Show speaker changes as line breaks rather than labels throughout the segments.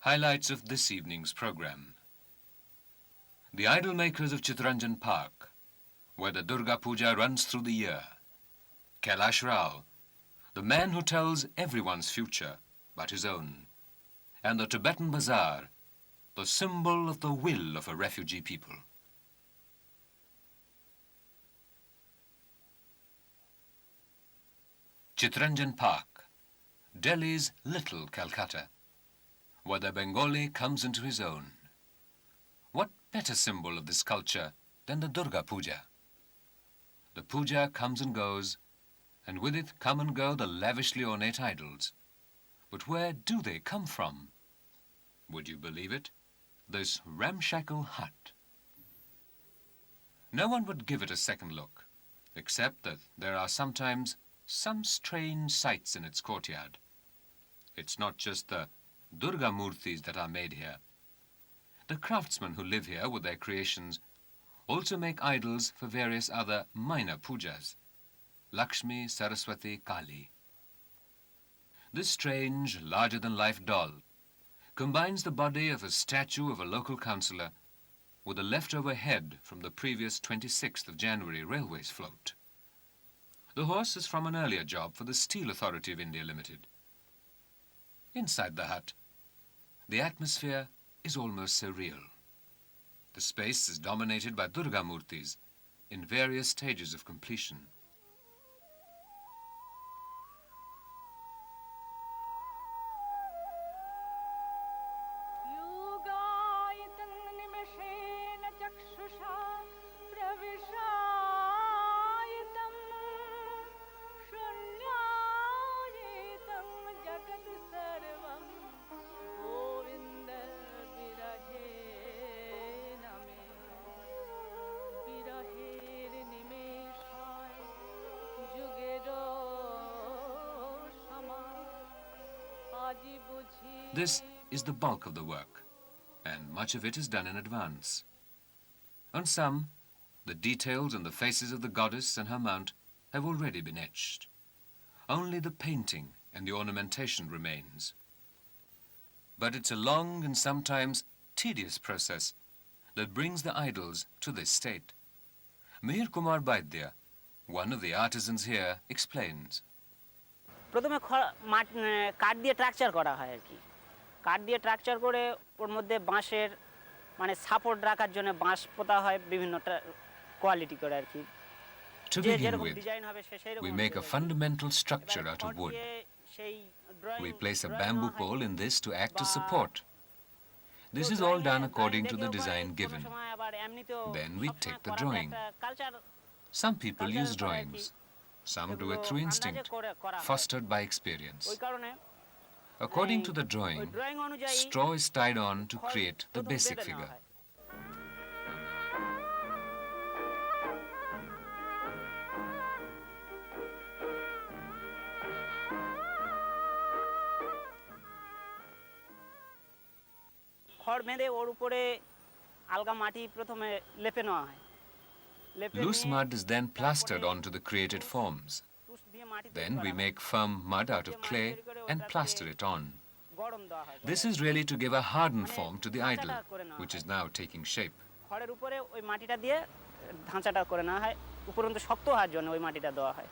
Highlights of this evening's program. The idol makers of Chittaranjan Park, where the Durga Puja runs through the year. Kailash Rao, the man who tells everyone's future but his own. And the Tibetan Bazaar, the symbol of the will of a refugee people. Chittaranjan Park, Delhi's little Calcutta, where the Bengali comes into his own. What better symbol of this culture than the Durga Puja? The puja comes and goes, and with it come and go the lavishly ornate idols. But where do they come from? Would you believe it? This ramshackle hut. No one would give it a second look, except that there are sometimes some strange sights in its courtyard. It's not just the Durga Murtis that are made here. The craftsmen who live here with their creations also make idols for various other minor pujas, Lakshmi, Saraswati, Kali. This strange, larger-than-life doll combines the body of a statue of a local councillor with a leftover head from the previous 26th of January railways float. The horse is from an earlier job for the Steel Authority of India Limited. Inside the hut, the atmosphere is almost surreal. The space is dominated by Durga Murtis in various stages of completion. This is the bulk of the work, and much of it is done in advance. On some, the details and the faces of the goddess and her mount have already been etched. Only the painting and the ornamentation remains. But it's a long and sometimes tedious process that brings the idols to this state. Mihir Kumar Baidya, one of the artisans here, explains.
প্রথমে কাঠ দিয়ে structure করা হয় আর কি কাঠ দিয়ে structure করে ওর মধ্যে বাঁশের মানে সাপোর্ট রাখার জন্য বাঁশ পোতা হয় বিভিন্ন কোয়ালিটি করে আর কি
To begin with, we make a fundamental structure out of wood. We place a bamboo pole in this to act as support. This is all done according to the design given. Then we take the drawing. Some people use drawings. Some do it through instinct, fostered by experience. According to the drawing, straw is tied on to create the basic figure.
খড় বেঁধে ওর উপরে আলগা মাটি প্রথমে লেপে নেওয়া হয়
Loose mud is then plastered onto the created forms. Then we make firm mud out of clay and plaster it on. This is really to give a hardened form to the idol, which is now taking shape.
খড়ের উপরে ওই মাটিটা দিয়ে ধাঁচাটা করে নেওয়া হয় উপরন্ত শক্ত হওয়ার জন্য ওই মাটিটা দেওয়া হয়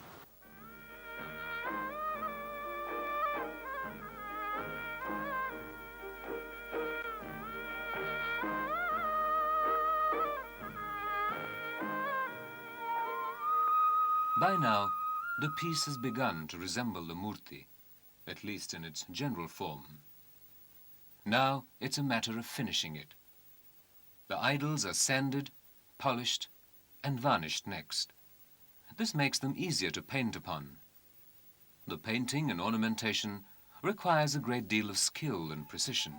By now, the piece has begun to resemble the murti, at least in its general form. Now it's a matter of finishing it. The idols are sanded, polished, and varnished next. This makes them easier to paint upon. The painting and ornamentation requires a great deal of skill and precision.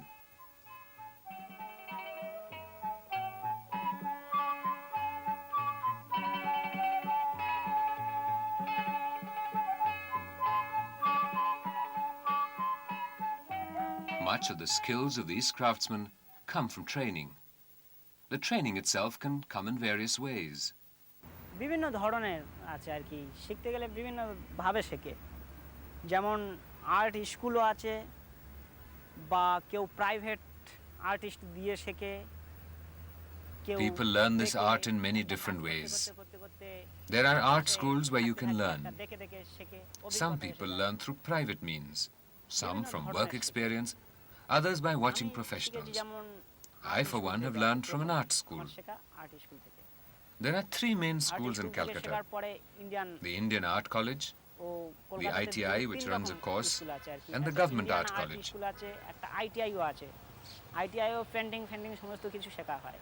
Much of the skills of these craftsmen come from training. The training itself can come in various ways.
বিভিন্ন ধরনের আছে আর কি শিখতে গেলে বিভিন্ন ভাবে শেখে যেমন আর্ট স্কুলও আছে বা কেউ প্রাইভেট আর্টিস্ট দিয়ে শেখে, কেউ
People learn this
দেখে
art in many
বা
different
কাজ করতে
ways.
করতে করতে করতে
There are art
say
schools where you
থাকতে
can
থাকতে
learn.
একটা দেখে দেখে শেখে,
Some
অভিজ্ঞতা এসে
people
যায়।
learn through private means, some
বিভিন্ন
from
ধরনের
work
শেখে।
experience, others by watching
আমি শিখেছি
professionals.
যেমন
I,
art
for
school
one, have
থেকে,
learned from an
প্রথম
art school.
আমার শেখা আর্ট স্কুল থেকে।
There are three main
art
schools in
school থেকে
Calcutta:
শেখার পরে Indian
the Indian Art College,
ও
the
কলকাতাতে
ITI, which
তিন
runs
রকম
a course,
স্কুল আছে আর কি।
and the
একটা
Government
Indian
Art
art
College.
School আছে, একটা আইটিআইও আছে। আইটিআইও পেন্টিং ফেন্টিং সমস্ত কিছু শেখা হয়।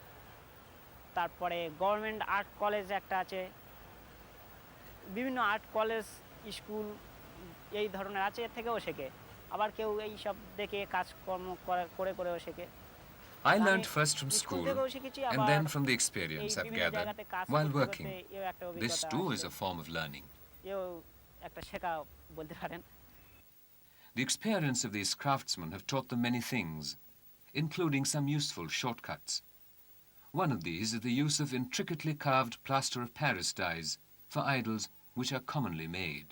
তারপরে গভর্নমেন্ট আর্ট কলেজ একটা আছে, বিভিন্ন আর্ট কলেজ স্কুল এই ধরনের আছে, এর থেকেও শেখে। আবার কেউ এই সব দেখে কাজকর্ম করে করেও শেখে।
I learned first from
school
school
থেকেও শিখেছি,
and
আবার
then from the
এই
experience I've
বিভিন্ন
gathered
জায়গাতে কাজ
while
করতে
working.
করতে এও একটা
This
অভিজ্ঞতা
too is
আসছে।
a form of learning.
এও একটা শেখা বলতে পারেন।
The experience of these craftsmen have taught them many things, including some useful shortcuts. One of these is the use of intricately carved plaster of Paris dies for idols which are commonly made.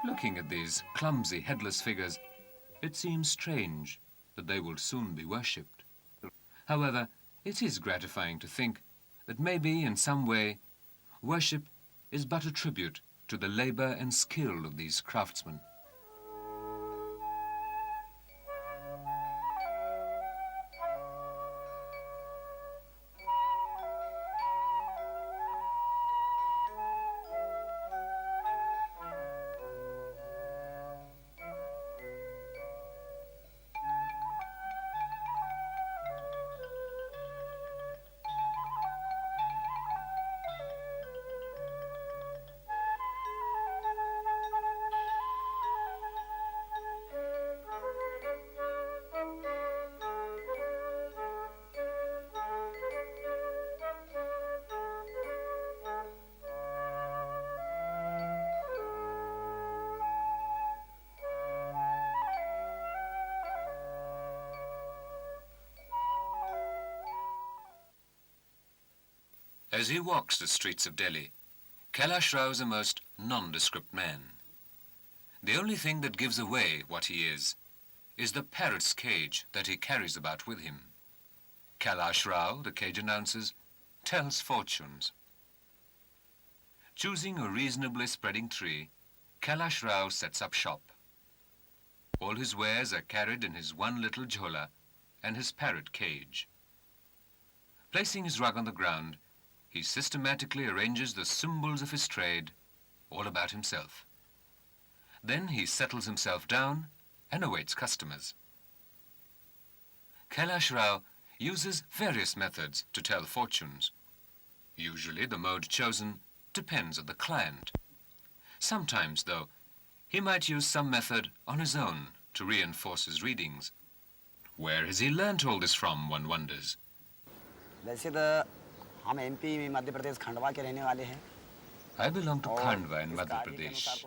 Looking at these clumsy, headless figures, it seems strange that they will soon be worshipped. However, it is gratifying to think that maybe in some way worship is but a tribute to the labor and skill of these craftsmen. As he walks the streets of Delhi, Kailash Rao is a most nondescript man. The only thing that gives away what he is the parrot's cage that he carries about with him. Kailash Rao, the cage announces, tells fortunes. Choosing a reasonably spreading tree, Kailash Rao sets up shop. All his wares are carried in his one little jhola and his parrot cage. Placing his rug on the ground, he systematically arranges the symbols of his trade all about himself. Then he settles himself down and awaits customers. Kailash Rao uses various methods to tell fortunes. Usually the mode chosen depends on the client. Sometimes, though, he might use some method on his own to reinforce his readings. Where has he learnt all this from, one wonders?
हम MP में मध्य प्रदेश खंडवा के रहने वाले हैं।
I belong to Khandwa in Madhya Pradesh.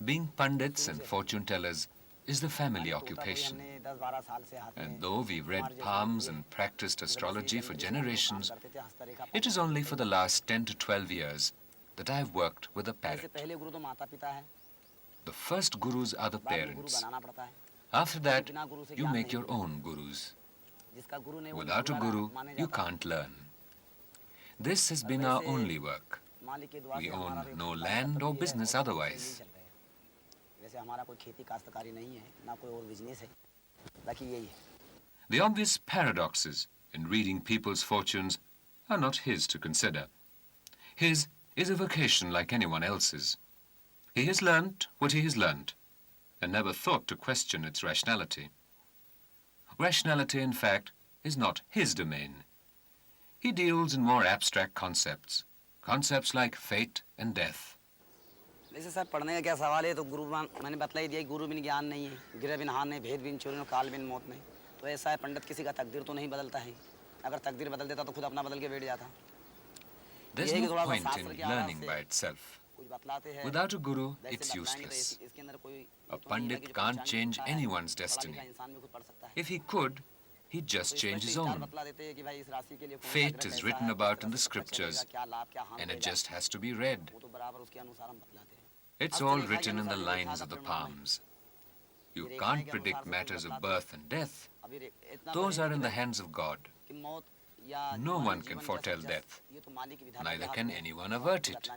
Being pandits and fortune tellers is the family occupation. And though we've read palms and practiced astrology for generations, it is only for the last 10 to 12 years that I've worked with a parrot. The first gurus are the parents. After that, you make your own gurus. Without a guru, you can't learn. This has been our only work. We own no land or business otherwise. The obvious paradoxes in reading people's fortunes are not his to consider. His is a vocation like anyone else's. He has learnt what he has learnt and never thought to question its rationality. Rationality, in fact, is not his domain. He deals in more abstract concepts like fate and death.
वैसे sir पढ़ने का क्या सवाल है तो गुरु मैंने बतला ही दिया गुरु बिन ज्ञान नहीं है गिरे बिन हान नहीं भेद बिन चोरी न काल बिन मौत नहीं तो ऐसा है पंडित किसी का तकदीर तो नहीं बदलता है अगर तकदीर बदल देता तो खुद अपना बदल के बैठ जाता
There's no point in learning by itself. Without a guru, it's useless. A pandit can't change anyone's destiny. If he could, he'd just change his own. Fate is written about in the scriptures, and it just has to be read. It's all written in the lines of the palms. You can't predict matters of birth and death. Those are in the hands of God. No one can foretell death. Neither can anyone avert it.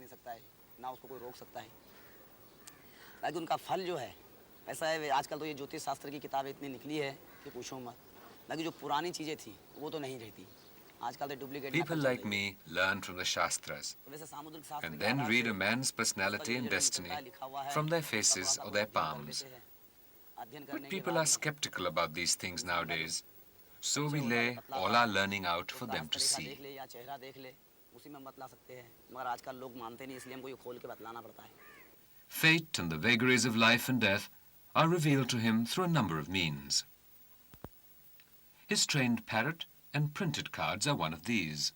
लेकिन उनका फल जो है ऐसा है आजकल तो ये ज्योतिष शास्त्र की किताबें इतनी निकली है कि पूछो मत लेकिन जो पुरानी चीजें थी वो तो नहीं रहती आजकल तो duplicate
People like me learn from the Shastras and then read a man's personality and destiny from their faces or their palms. But people are skeptical about these things nowadays, so we lay all our learning out for them to see. Fate and the vagaries of life and death are revealed to him through a number of means. His trained parrot and printed cards are one of these.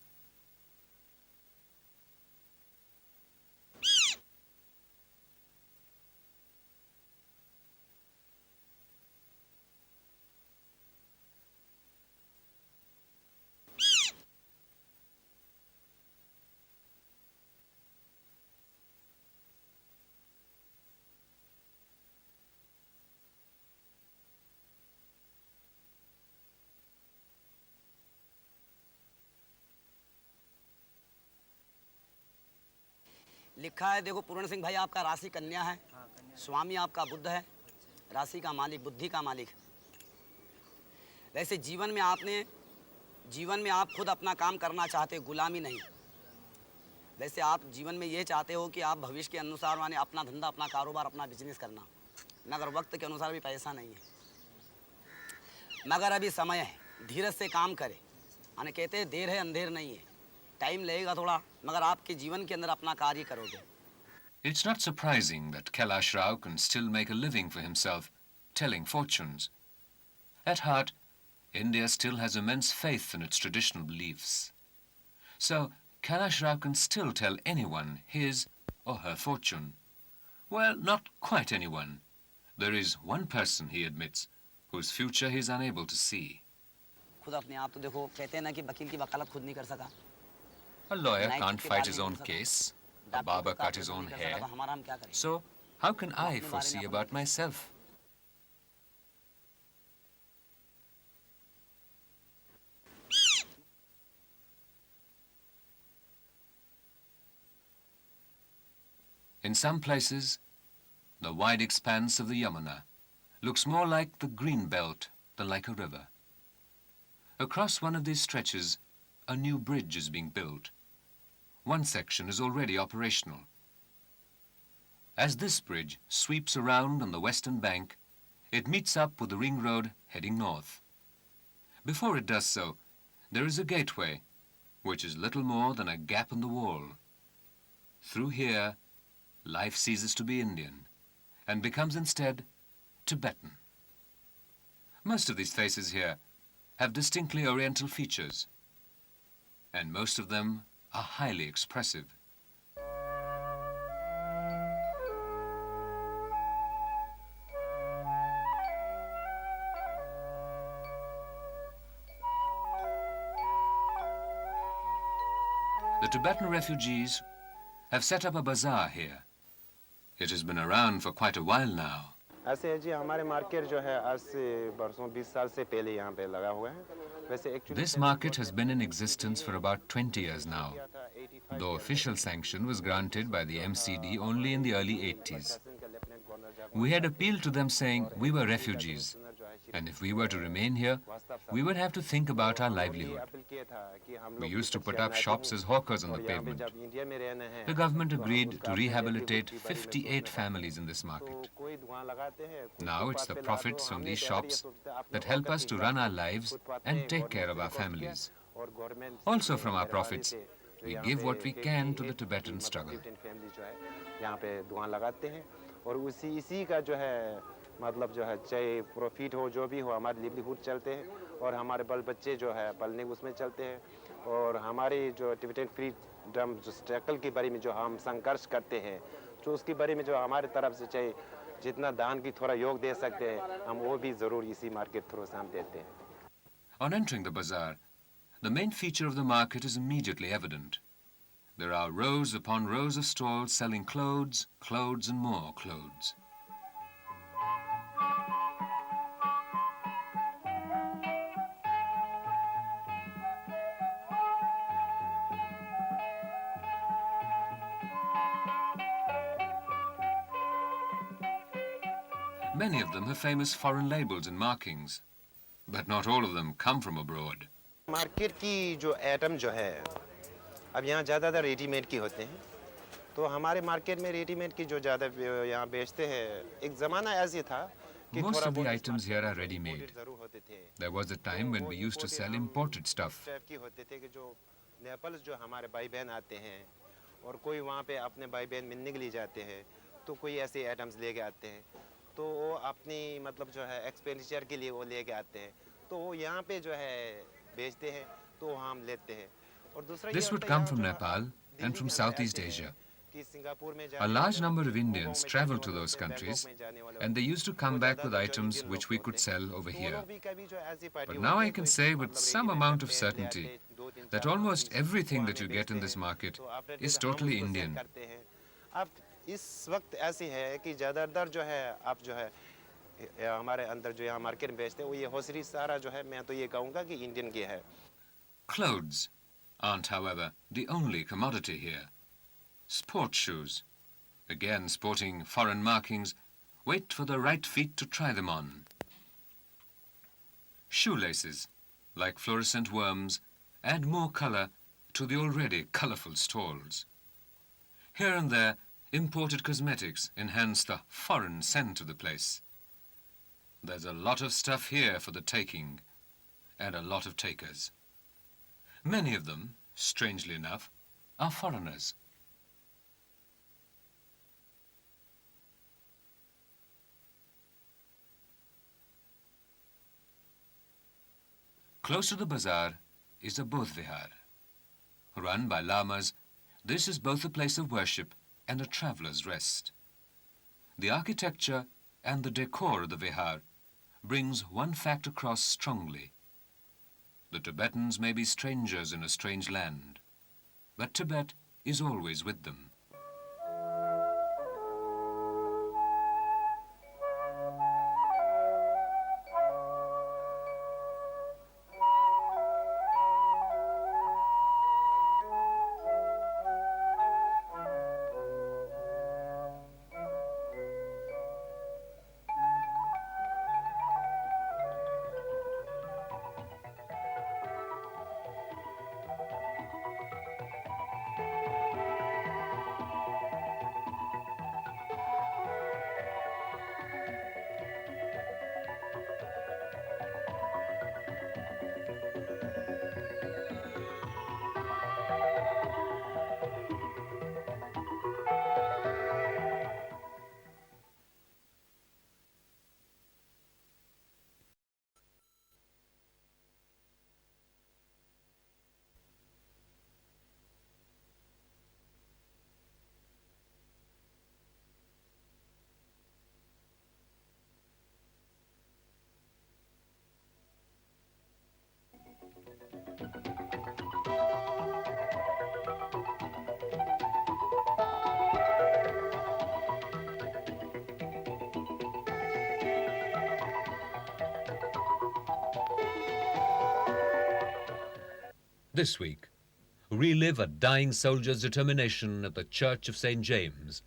लिखा है देखो पूर्ण सिंह भाई आपका राशि कन्या है स्वामी आपका बुद्ध है राशि का मालिक बुद्धि का मालिक वैसे जीवन में आप खुद अपना काम करना चाहते गुलामी नहीं वैसे आप जीवन में ये चाहते हो कि आप भविष्य के अनुसार माने अपना धंधा अपना कारोबार अपना बिजनेस करना मगर वक्त के अनुसार भी पैसा नहीं है मगर अभी समय है धीरज से काम करे माने कहते हैं देर है अंधेर नहीं है टाइम लगेगा थोड़ा मगर आपके जीवन के अंदर अपना कार्य करोगे.
It's not surprising that Kailash Rao can still make a living for himself telling fortunes. At heart, India still has immense faith in its traditional beliefs. So Kailash Rao can still tell anyone his or her fortune. Well, not quite anyone. There is one person, he admits, whose future he is unable to see.
खुद अपने आप तो देखो कहते हैं ना कि वकील की वकालत खुद नहीं कर सका.
A lawyer can't fight his own case. A barber cut his own hair. So how can I foresee about myself? In some places, the wide expanse of the Yamuna looks more like the green belt than like a river. Across one of these stretches, a new bridge is being built. One section is already operational. As this bridge sweeps around on the western bank, it meets up with the ring road heading north. Before it does so, there is a gateway, which is little more than a gap in the wall. Through here, life ceases to be Indian and becomes instead Tibetan. Most of these faces here have distinctly Oriental features, and most of them are highly expressive. The Tibetan refugees have set up a bazaar here. It has been around for quite a while now.
ऐसे है जी हमारे market जो है आज से बरसों 20 साल से पहले यहाँ पे लगा हुआ है.
This market has been in existence for about 20 years now, though official sanction was granted by the MCD only in the early 80s. We had appealed to them saying we were refugees, and if we were to remain here, we would have to think about our livelihood. We used to put up shops as hawkers on the pavement. The government agreed to rehabilitate 58 families in this market. Now it's the profits from these shops that help us to run our lives and take care of our families.
और government
Also from our profits, we give what we can to the Tibetan struggle.
Family जो है यहाँ पे दुकान लगाते हैं और इसी का जो है मतलब जो है चाहे प्रॉफिट हो जो भी हो हमारे लिवलीहुड चलते हैं और हमारे बाल बच्चे जो है पलने उसमें चलते हैं और हमारे जो टिबेटन फ्रीडम जो स्ट्रगल के बारे में जो हम संघर्ष करते हैं जो उसके बारे में जो हमारे तरफ से चाहे जितना दान की थोड़ा योग दे सकते हैं हम वो भी ज़रूर इसी मार्केट थ्रू से हम देते हैं.
On entering the bazaar, the main feature of the market is immediately evident. There are rows upon rows of stalls selling clothes, clothes and more clothes. Many of them have famous foreign labels and markings, but not all of them come from abroad.
Market की जो item जो है अब यहाँ ज़्यादातर readymade की होते हैं तो हमारे मार्केट में रेडीमेड की जो ज़्यादा यहाँ बेचते हैं एक ज़माना ऐसे था कि
Most
थोड़ा
of the
बहुत
items here are ready-made.
ज़रूर होते थे.
There was a time when we used to sell imported stuff.
Type की होते थे कि जो नेपाल्स जो हमारे भाई बहन आते हैं और कोई वहाँ पे अपने भाई बहन मिलने के लिए जाते हैं तो कोई ऐसे आइटम्स लेके आते हैं तो वो अपनी मतलब जो है एक्सपेंडिचर के लिए वो लेके आते हैं तो वो यहाँ पे जो है बेचते हैं तो हम लेते हैं और दूसरा ये
This would
होता है
come
यहाँ
from
जो
Nepal
दिल्ली
and from
के अंदर
Southeast
ऐसे
Asia.
हैं कि सिंगापुर में
A
जाने
large
वाले
number of
होते हैं,
Indians
हांगकांग में
traveled
जाने
to
वाले
those
होते हैं,
countries,
बैंकॉक में जाने वाले
and they
होते हैं,
used to
वो
come back with
ज़्यादातर जो
items
इंडियन
which
लोग
we
होते
could
हैं।
sell over
तो वो
here.
लोग भी कभी जो ऐसी पार्टी
But now
होती
I
है,
can
तो
say with
मतलब
some
रेडीमेड
amount of
कपड़े ले
certainty
आते हैं, 2-3
that
4
almost
पीस
everything
वो
that you
हमें
get in
बेचते
this
हैं,
market
तो आफ्टर
is
दैट हम
totally
उसको सेल
Indian.
करते हैं। अब इस वक्त ऐसी है कि ज़्यादातर जो है आप जो है हमारे अंदर जो यहाँ मार्केट में बेचते हैं वो ये होसरी सारा जो है मैं तो ये कहूँगा कि इंडियन की है.
Clothes aren't, however, the only commodity here. Sports shoes, again sporting foreign markings, wait for the right feet to try them on. Shoelaces, like fluorescent worms, add more colour to the already colourful stalls. Here and there, imported cosmetics enhance the foreign scent of the place. There's a lot of stuff here for the taking, and a lot of takers. Many of them, strangely enough, are foreigners. Close to the bazaar is a Bodh Vihar. Run by lamas, this is both a place of worship and a traveller's rest. The architecture and the decor of the Vihar brings one fact across strongly. The Tibetans may be strangers in a strange land, but Tibet is always with them.
This week, relive a dying soldier's determination at the Church of St. James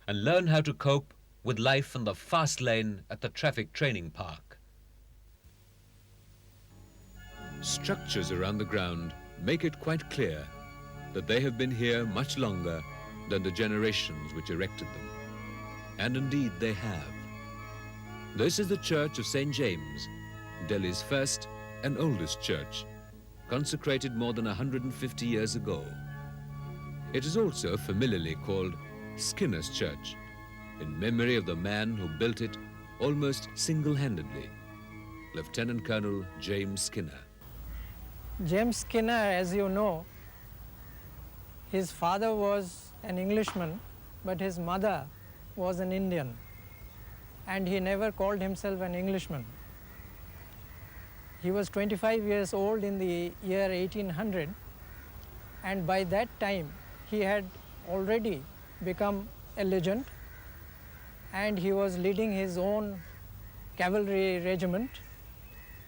and learn how to cope with life in the fast lane at the traffic training park. Structures around the ground make it quite clear that they have been here much longer than the generations which erected them. And indeed they have. This is the Church of St. James, Delhi's first and oldest church, consecrated more than 150 years ago. It is also familiarly called Skinner's Church, in memory of the man who built it almost single-handedly, Lieutenant Colonel James Skinner.
James Skinner, as you know, his father was an Englishman, but his mother was an Indian, and he never called himself an Englishman. He was 25 years old in the year 1800, and by that time he had already become a legend, and he was leading his own cavalry regiment.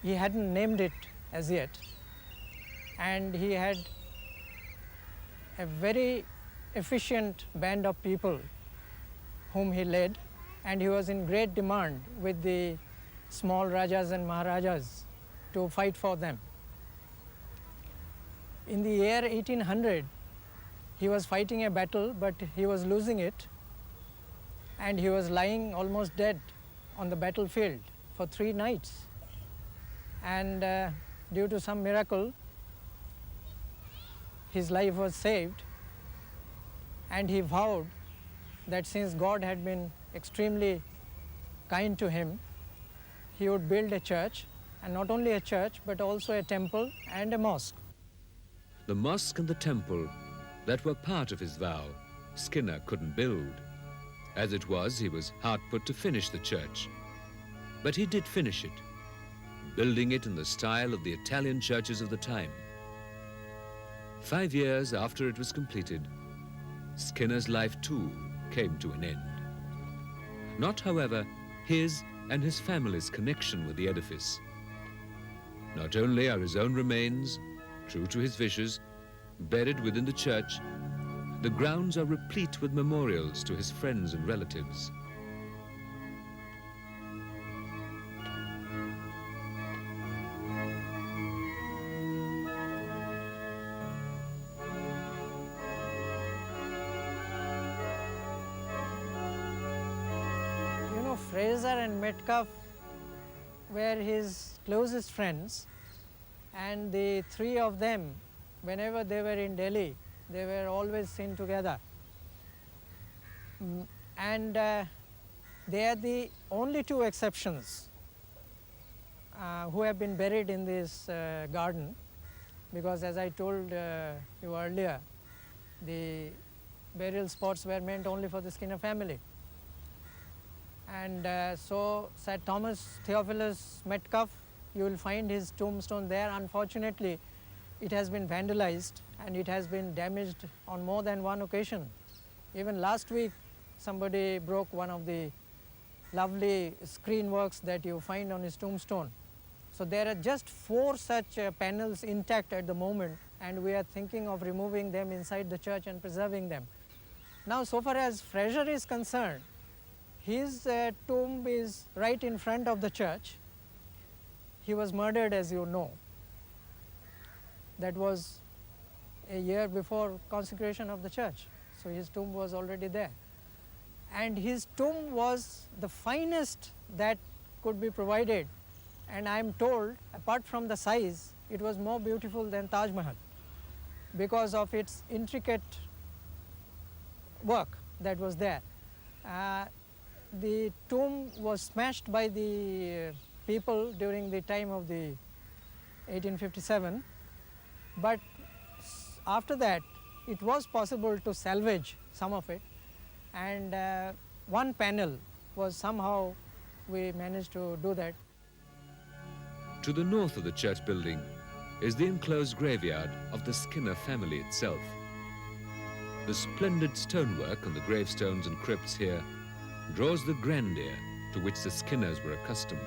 He hadn't named it as yet, and he had a very efficient band of people whom he led, and he was in great demand with the small Rajas and Maharajas to fight for them. In the year 1800, he was fighting a battle, but he was losing it, and he was lying almost dead on the battlefield for 3 nights. And due to some miracle, his life was saved, and he vowed that since God had been extremely kind to him, he would build a church, and not only a church, but also a temple and a mosque.
The mosque and the temple that were part of his vow, Skinner couldn't build. As it was, he was hard put to finish the church. But he did finish it, building it in the style of the Italian churches of the time. 5 years after it was completed, Skinner's life too came to an end. Not, however, his and his family's connection with the edifice. Not only are his own remains, true to his wishes, buried within the church, the grounds are replete with memorials to his friends and relatives.
You know, Fraser and Metcalfe were his closest friends, and the 3 of them, whenever they were in Delhi, they were always seen together. And they are the only 2 exceptions who have been buried in this garden, because as I told you earlier, the burial spots were meant only for the Skinner family. And so Sir Thomas Theophilus Metcalfe, you will find his tombstone there. Unfortunately, it has been vandalized and it has been damaged on more than one occasion. Even last week, somebody broke one of the lovely screen works that you find on his tombstone. So there are just 4 such panels intact at the moment, and we are thinking of removing them inside the church and preserving them. Now, so far as Fraser is concerned, his tomb is right in front of the church. He was murdered, as you know. That was a year before consecration of the church, so his tomb was already there. And his tomb was the finest that could be provided, and I am told, apart from the size, it was more beautiful than Taj Mahal because of its intricate work that was there. The tomb was smashed by the people during the time of the 1857, but after that it was possible to salvage some of it, and one panel was somehow we managed to do that.
To the north of the church building is the enclosed graveyard of the Skinner family itself. The splendid stonework on the gravestones and crypts here draws the grandeur to which the Skinners were accustomed.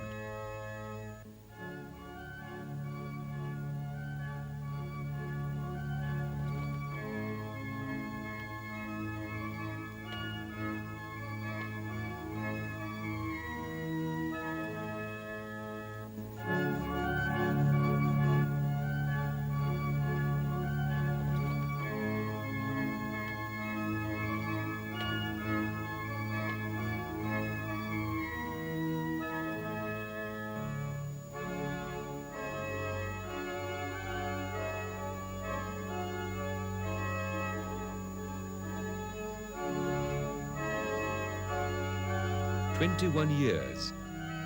21 years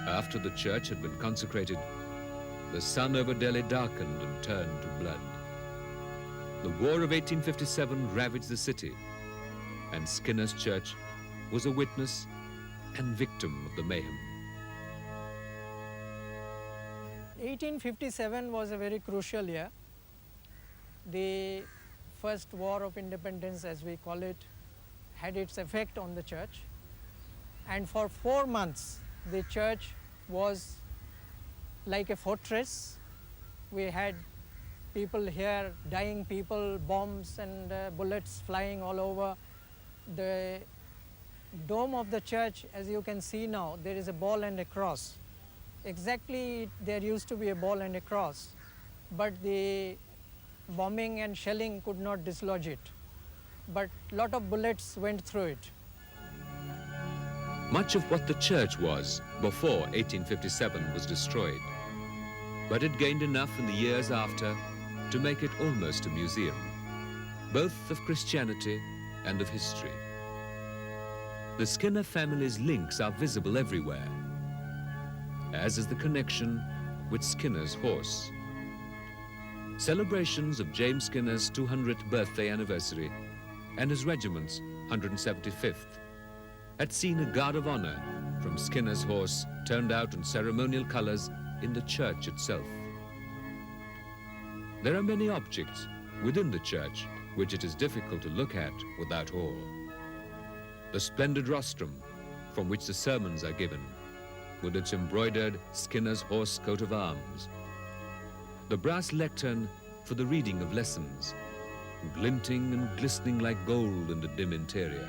after the church had been consecrated, the sun over Delhi darkened and turned to blood. The War of 1857 ravaged the city, and Skinner's church was a witness and victim of the mayhem.
1857 was a very crucial year. The first war of independence, as we call it, had its effect on the church. And for 4 months, the church was like a fortress. We had people here, dying people, bombs and bullets flying all over. The dome of the church, as you can see now, there is a ball and a cross. Exactly, there used to be a ball and a cross, but the bombing and shelling could not dislodge it. But a lot of bullets went through it.
Much of what the church was before 1857 was destroyed, but it gained enough in the years after to make it almost a museum, both of Christianity and of history. The Skinner family's links are visible everywhere, as is the connection with Skinner's horse. Celebrations of James Skinner's 200th birthday anniversary and his regiment's 175th had seen a guard of honor from Skinner's horse turned out in ceremonial colors in the church itself. There are many objects within the church which it is difficult to look at without awe. The splendid rostrum from which the sermons are given, with its embroidered Skinner's horse coat of arms. The brass lectern for the reading of lessons, glinting and glistening like gold in the dim interior.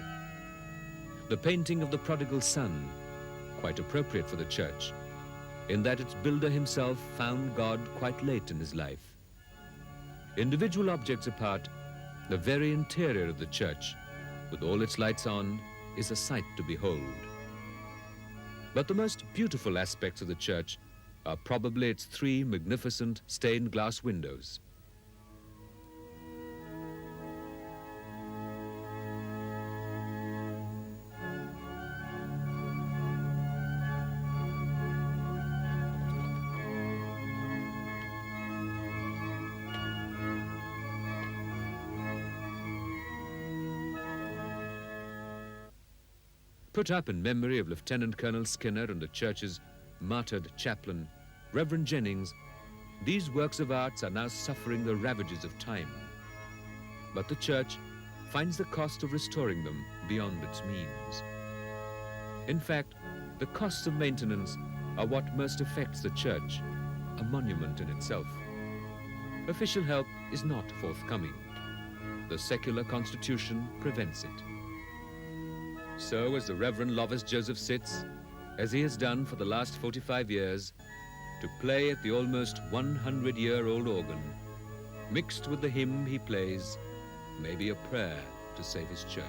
The painting of the prodigal son, quite appropriate for the church, in that its builder himself found God quite late in his life. Individual objects apart, the very interior of the church, with all its lights on, is a sight to behold. But the most beautiful aspects of the church are probably its 3 magnificent stained glass windows. Put up in memory of Lieutenant Colonel Skinner and the church's martyred chaplain, Reverend Jennings, these works of art are now suffering the ravages of time. But the church finds the cost of restoring them beyond its means. In fact, the costs of maintenance are what most affects the church, a monument in itself. Official help is not forthcoming. The secular constitution prevents it. So as the Reverend Lovis Joseph sits, as he has done for the last 45 years, to play at the almost 100-year-old organ, mixed with the hymn he plays, may be a prayer to save his church.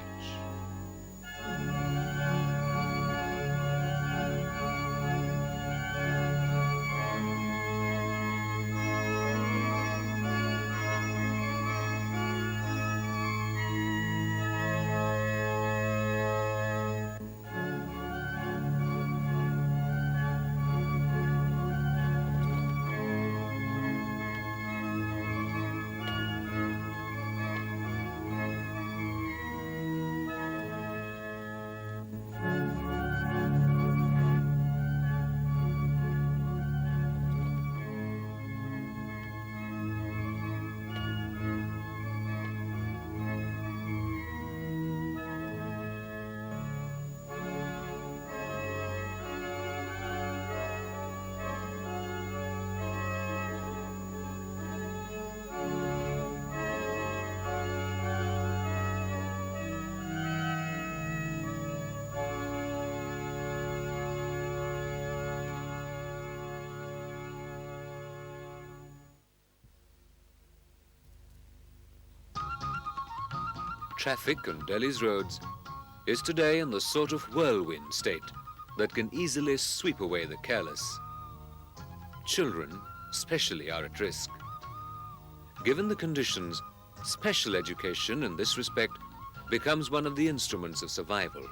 Traffic on Delhi's roads is today in the sort of whirlwind state that can easily sweep away the careless. Children especially are at risk. Given the conditions, special education in this respect becomes one of the instruments of survival.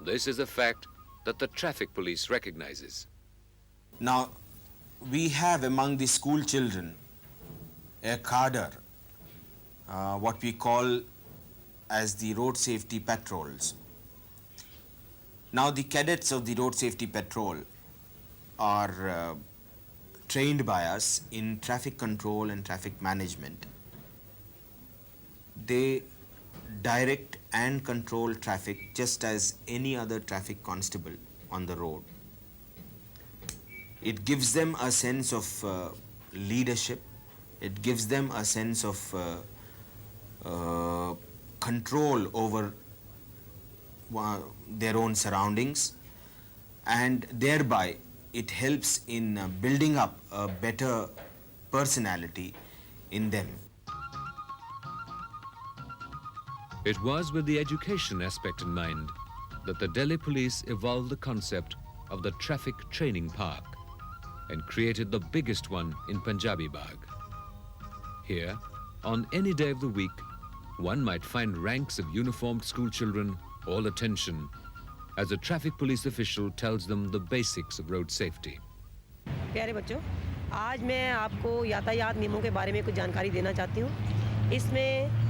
This is a fact that the traffic police recognizes.
Now, we have among the school children a cadre, what we call as the road safety patrols. Now, the cadets of the road safety patrol are trained by us in traffic control and traffic management. They direct and control traffic just as any other traffic constable on the road. It gives them a sense of leadership. It gives them a sense of control over their own surroundings, and thereby it helps in building up a better personality in them.
It was with the education aspect in mind that the Delhi police evolved the concept of the traffic training park and created the biggest one in Punjabi Bagh. Here, on any day of the week, one might find ranks of uniformed school children all attention as a traffic police official tells them the basics of road safety.
प्यारे बच्चों, आज मैं आपको यातायात नियमों के बारे में कुछ जानकारी देना चाहती हूँ। इसमें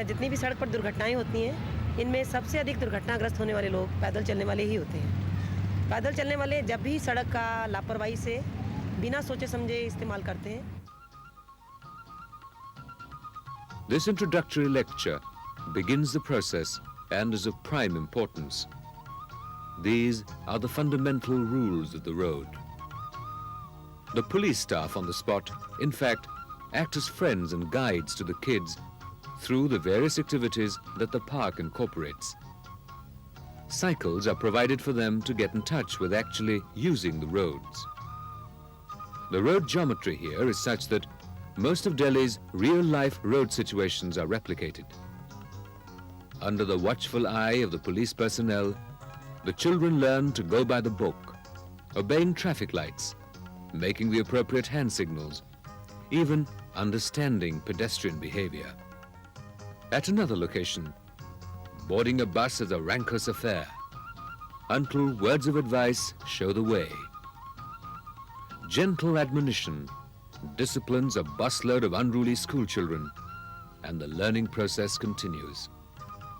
जितनी भी सड़क पर दुर्घटनाएं होती हैं, इनमें सबसे अधिक दुर्घटनाग्रस्त होने वाले लोग पैदल चलने वाले ही होते हैं। पैदल चलने वाले जब भी सड़क का लापरवाही से बिना सोचे समझे इस्तेमाल करते हैं।
This introductory lecture begins the process and is of prime importance. These are the fundamental rules of the road. The police staff on the spot, in fact, act as friends and guides to the kids through the various activities that the park incorporates. Cycles are provided for them to get in touch with actually using the roads. The road geometry here is such that most of Delhi's real-life road situations are replicated. Under the watchful eye of the police personnel, the children learn to go by the book, obeying traffic lights, making the appropriate hand signals, even understanding pedestrian behavior. At another location, boarding a bus is a rancorous affair until words of advice show the way. Gentle admonition disciplines a busload of unruly school children, and the learning process continues.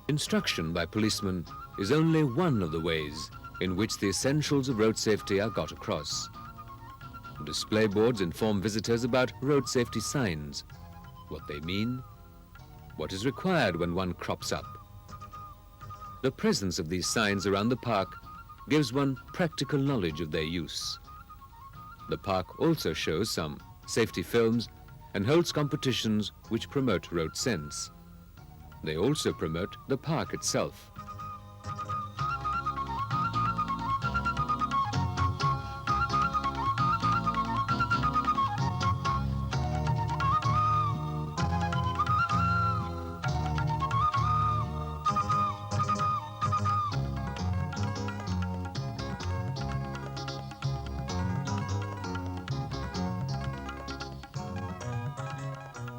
Instruction by policemen is only one of the ways in which the essentials of road safety are got across. Display boards inform visitors about road safety signs, what they mean, what is required when one crops up. The presence of these signs around the park gives one practical knowledge of their use. The park also shows some safety films and holds competitions which promote road sense. They also promote the park itself.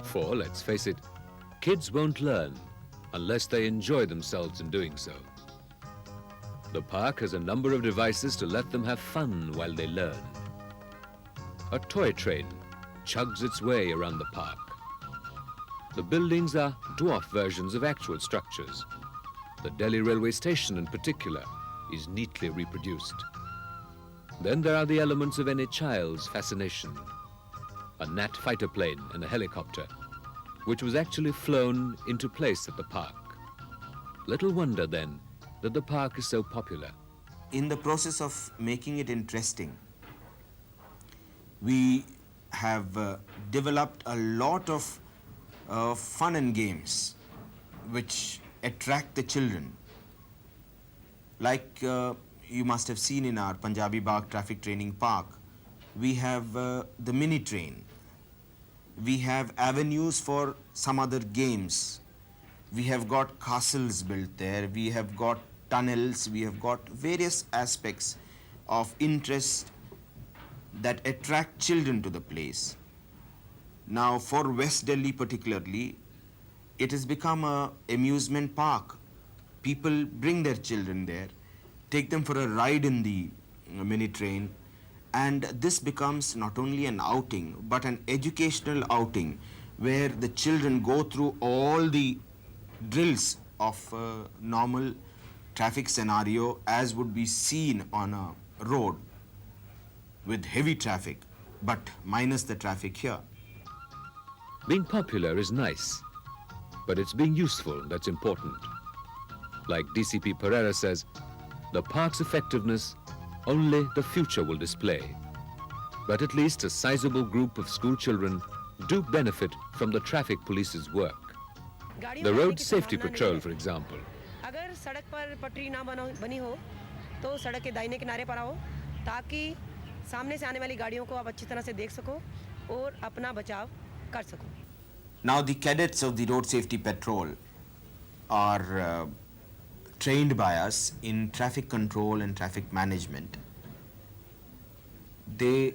For, let's face it, kids won't learn unless they enjoy themselves in doing so. The park has a number of devices to let them have fun while they learn. A toy train chugs its way around the park. The buildings are dwarf versions of actual structures. The Delhi railway station in particular is neatly reproduced. Then there are the elements of any child's fascination. A Nat fighter plane and a helicopter, which was actually flown into place at the park. Little wonder then that the park is so popular.
In the process of making it interesting, we have developed a lot of fun and games which attract the children. Like you must have seen in our Punjabi Bagh Traffic Training Park, we have the mini train. We have avenues for some other games. We have got castles built there. We have got tunnels. We have got various aspects of interest that attract children to the place. Now, for West Delhi particularly, it has become an amusement park. People bring their children there, take them for a ride in the mini train, and this becomes not only an outing but an educational outing where the children go through all the drills of normal traffic scenario as would be seen on a road with heavy traffic, but minus the traffic here.
Being popular is nice, but it's being useful that's important. Like DCP Pereira says, the park's effectiveness only the future will display. But at least a sizable group of school children do benefit from the traffic police's work. The road safety patrol, for example.
अगर सड़क पर पटरी ना बनी हो तो सड़क के दाहिने किनारे पर आओ ताकि सामने से आने वाली गाड़ियों को आप अच्छी तरह से देख सको और अपना बचाव कर सको.
Now the cadets of the road safety patrol are trained by us in traffic control and traffic management. They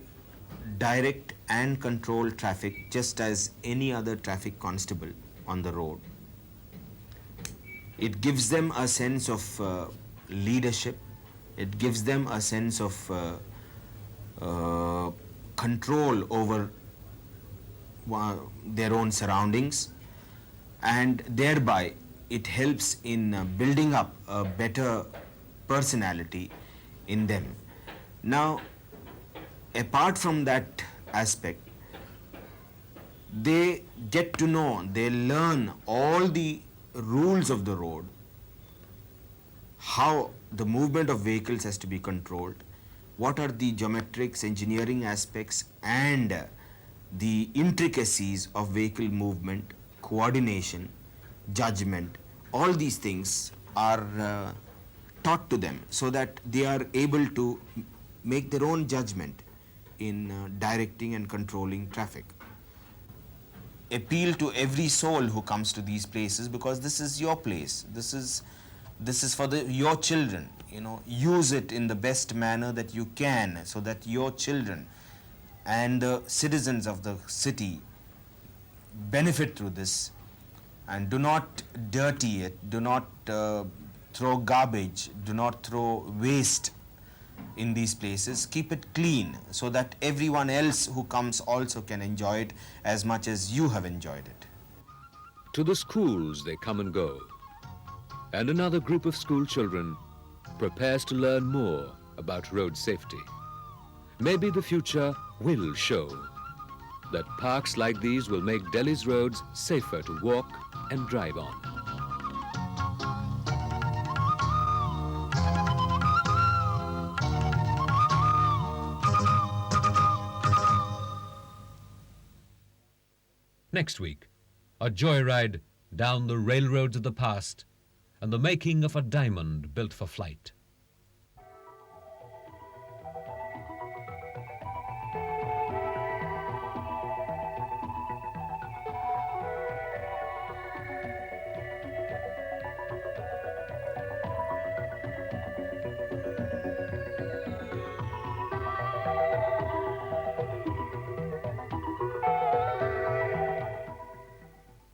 direct and control traffic just as any other traffic constable on the road. It gives them a sense of leadership. It gives them a sense of control over their own surroundings, and thereby it helps in building up a better personality in them. Now, apart from that aspect, they get to know, they learn all the rules of the road, how the movement of vehicles has to be controlled, what are the geometrics, engineering aspects, and the intricacies of vehicle movement, coordination, judgment. All these things are taught to them so that they are able to make their own judgment in directing and controlling traffic. Appeal to every soul who comes to these places, because this is your place. This is for your children. You know, use it in the best manner that you can, so that your children and the citizens of the city benefit through this. And do not dirty it. Do not throw garbage. Do not throw waste in these places. Keep it clean so that everyone else who comes also can enjoy it as much as you have enjoyed it.
To the schools they come and go, and another group of school children prepares to learn more about road safety. Maybe the future will show that parks like these will make Delhi's roads safer to walk and drive on. Next week, a joyride down the railroads of the past and the making of a diamond built for flight.